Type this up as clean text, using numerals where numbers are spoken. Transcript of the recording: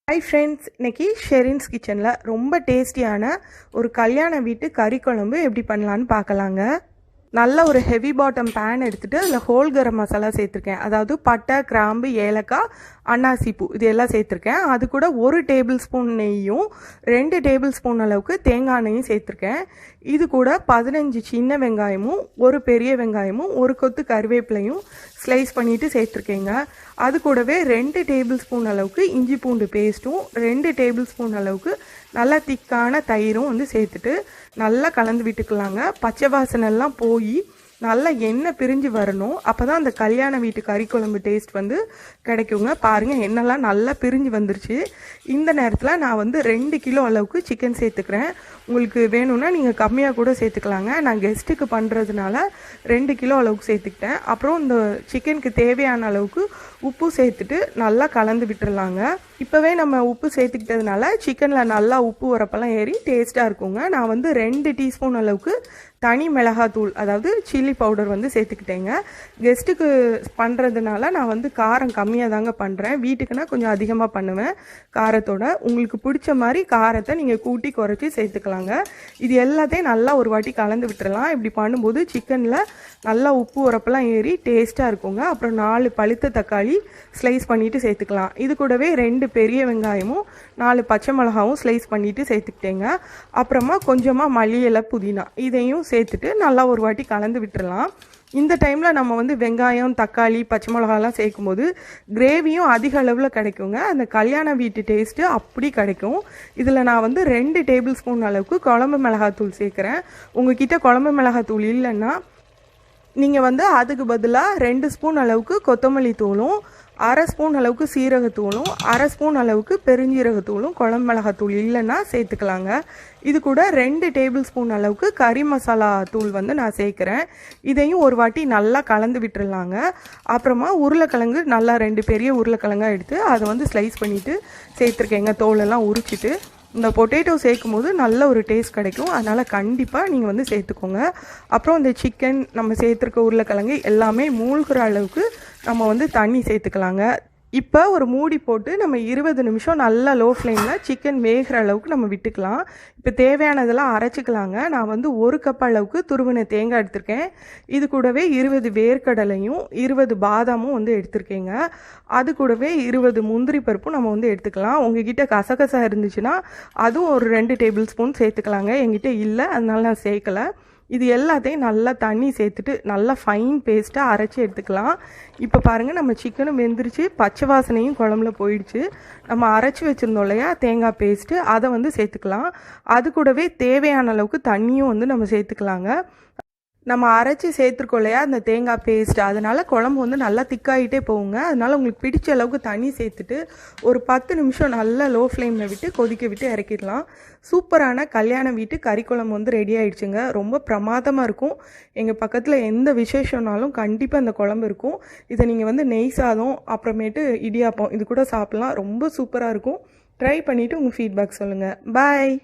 Hi friends, இன்றைக்கி ஷெரின்ஸ் கிச்சனில் ரொம்ப டேஸ்டியான ஒரு கல்யாண வீட்டு கறி குழம்பு எப்படி பண்ணலான்னு பார்க்கலாங்க. நல்ல ஒரு ஹெவி பாட்டம் பேன் எடுத்துகிட்டு அதில் ஹோல் கரம் மசாலா சேர்த்துருக்கேன். அதாவது பட்டை, கிராம்பு, ஏலக்காய், அன்னாசி பூ இது எல்லாம் சேர்த்துருக்கேன். அது கூட 1 டேபிள் ஸ்பூன் நெய்யும் 2 டேபிள் ஸ்பூன் அளவுக்கு தேங்காய் எண்ணெயும் சேர்த்துருக்கேன். இது கூட 15 சின்ன வெங்காயமும் 1 பெரிய வெங்காயமும் 1 கொத்து கருவேப்பிலையும் ஸ்லைஸ் பண்ணிவிட்டு சேர்த்துருக்கேங்க. அது கூடவே 2 டேபிள் ஸ்பூன் அளவுக்கு இஞ்சி பூண்டு பேஸ்ட்டும் 2 டேபிள் ஸ்பூன் அளவுக்கு நல்லா திக்கான தயிரும் வந்து சேர்த்துட்டு நல்லா கலந்து விட்டுக்கலாங்க. பச்சை வாசனைலாம் போய் நல்லா எண்ணெய் பிரிஞ்சு வரணும். அப்போ தான் அந்த கல்யாண வீட்டு கறி குழம்பு டேஸ்ட் வந்து கிடைக்குங்க. பாருங்கள், எண்ணெய்லாம் நல்லா பிரிஞ்சு வந்துருச்சு. இந்த நேரத்தில் நான் வந்து 2 கிலோ அளவுக்கு சிக்கன் சேர்த்துக்கிறேன். உங்களுக்கு வேணும்னா நீங்கள் கம்மியாக கூட சேர்த்துக்கலாங்க. நான் கெஸ்ட்டுக்கு பண்ணுறதுனால 2 கிலோ அளவுக்கு சேர்த்துக்கிட்டேன். அப்புறம் இந்த சிக்கனுக்கு தேவையான அளவுக்கு உப்பு சேர்த்துட்டு நல்லா கலந்து விட்டுறலாங்க. இப்போவே நம்ம உப்பு சேர்த்துக்கிட்டதுனால சிக்கனில் நல்லா உப்பு உரப்பெல்லாம் ஏறி டேஸ்ட்டாக இருக்குங்க. நான் வந்து 2 டீஸ்பூன் அளவுக்கு தனி மிளகாத்தூள் அதாவது சில்லி பவுடர் வந்து சேர்த்துக்கிட்டேங்க. கெஸ்ட்டுக்கு பண்ணுறதுனால நான் வந்து காரம் கம்மியாக தாங்க பண்ணுறேன். வீட்டுக்குன்னா கொஞ்சம் அதிகமாக பண்ணுவேன் காரத்தோட. உங்களுக்கு பிடிச்ச மாதிரி காரத்தை நீங்கள் கூட்டி குறைச்சி சேர்த்துக்கலாங்க. இது எல்லாத்தையும் நல்லா ஒரு வாட்டி கலந்து விட்டுறலாம். இப்படி பண்ணும்போது சிக்கனில் நல்லா உப்பு உரப்பெல்லாம் ஏறி டேஸ்ட்டாக இருக்குங்க. அப்புறம் 4 பழுத்த தக்காளி ஸ்லைஸ் பண்ணிவிட்டு சேர்த்துக்கலாம். இது கூடவே 2 பெரிய வெங்காயமும் 4 பச்சை மிளகாவும் ஸ்லைஸ் பண்ணிவிட்டு சேர்த்துக்கிட்டேங்க. அப்புறமா கொஞ்சமாக மல்லி இலை, புதினா இதையும் சேர்த்துட்டு நல்லா ஒரு வாட்டி கலந்து விட்டுறலாம். இந்த டைமில் நம்ம வந்து வெங்காயம், தக்காளி, பச்சை மிளகாலாம் சேர்க்கும்போது கிரேவியும் அதிக அளவில் கிடைக்குங்க. அந்த கல்யாண வீட்டு டேஸ்ட்டு அப்படி கிடைக்கும். இதில் நான் வந்து 2 டேபிள் ஸ்பூன் அளவுக்கு குழம்பு மிளகாத்தூள் சேர்க்குறேன். உங்ககிட்ட குழம்பு மிளகாத்தூள் இல்லைன்னா நீங்கள் வந்து அதுக்கு பதிலாக 2 ஸ்பூன் அளவுக்கு கொத்தமல்லி தூளும் 1/2 ஸ்பூன் அளவுக்கு சீரகத்தூளும் 1/2 ஸ்பூன் அளவுக்கு பெருஞ்சீரகத்தூளும் குழம்பு மிளகாத்தூள் இல்லைன்னா சேர்த்துக்கலாங்க. இது கூட 2 டேபிள் ஸ்பூன் அளவுக்கு கறி மசாலா தூள் வந்து நான் சேர்க்குறேன். இதையும் ஒரு வாட்டி நல்லா கலந்து விட்டுறலாங்க. அப்புறமா உருளைக்கிழங்கு நல்லா 2 பெரிய உருளைக்கிழங்கா எடுத்து அதை வந்து ஸ்லைஸ் பண்ணிவிட்டு சேர்த்துருக்கேங்க. தோலெல்லாம் உரிச்சிட்டு இந்த பொட்டேட்டோ சேர்க்கும் போது நல்ல ஒரு டேஸ்ட் கிடைக்கும். அதனால் கண்டிப்பாக நீங்கள் வந்து சேர்த்துக்கோங்க. அப்புறம் இந்த சிக்கன் நம்ம சேர்த்துருக்க உருளைக்கிழங்கு எல்லாமே மூழ்கிற அளவுக்கு நம்ம வந்து தண்ணி சேர்த்துக்கலாங்க. இப்போ ஒரு மூடி போட்டு நம்ம 20 நிமிஷம் நல்லா லோ ஃப்ளேமில் சிக்கன் வேகிற அளவுக்கு நம்ம விட்டுக்கலாம். இப்போ தேவையானதெல்லாம் அரைச்சிக்கலாங்க. நான் வந்து 1 கப் அளவுக்கு துருவின தேங்காய் எடுத்திருக்கேன். இது கூடவே 20 வேர்க்கடலையும் 20 பாதாமும் வந்து எடுத்திருக்கேங்க. அது கூடவே 20 முந்திரி பருப்பும் நம்ம வந்து எடுத்துக்கலாம். உங்ககிட்ட கசகசா இருந்துச்சுன்னா அதுவும் ஒரு 2 டேபிள் ஸ்பூன் சேர்த்துக்கலாங்க. என்கிட்ட இல்லை, அதனால நான் சேர்க்கலை. இது எல்லாத்தையும் நல்லா தண்ணி சேர்த்துட்டு நல்லா ஃபைன் பேஸ்ட்டாக அரைச்சி எடுத்துக்கலாம். இப்போ பாருங்கள், நம்ம சிக்கனும் வெந்துருச்சு, பச்சை வாசனையும் குழம்புல போயிடுச்சு. நம்ம அரைச்சி வச்சுருந்தோம் இல்லையா தேங்காய் பேஸ்ட்டு, அதை வந்து சேர்த்துக்கலாம். அது கூடவே தேவையான அளவுக்கு தண்ணியும் வந்து நம்ம சேர்த்துக்கலாங்க. நம்ம அரைச்சி சேர்த்துருக்கோம் இல்லையா அந்த தேங்காய் பேஸ்ட், அதனால் குழம்பு வந்து நல்லா திக்காகிட்டே போகுங்க. அதனால் உங்களுக்கு பிடிச்ச அளவுக்கு தண்ணி சேர்த்துட்டு ஒரு 10 நிமிஷம் நல்லா லோ ஃப்ளேமில் விட்டு கொதிக்க விட்டு இறக்கிடலாம். சூப்பரான கல்யாண வீட்டு கறி குழம்பு வந்து ரெடி ஆகிடுச்சுங்க. ரொம்ப பிரமாதமாக இருக்கும். எங்கள் பக்கத்தில் எந்த விசேஷம்னாலும் கண்டிப்பாக அந்த குழம்பு இருக்கும். இதை நீங்கள் வந்து நெய் சாதம், அப்புறமேட்டு இடியாப்பம் இது கூட சாப்பிட்லாம். ரொம்ப சூப்பராக இருக்கும். ட்ரை பண்ணிவிட்டு உங்கள் ஃபீட்பேக் சொல்லுங்கள். பாய்.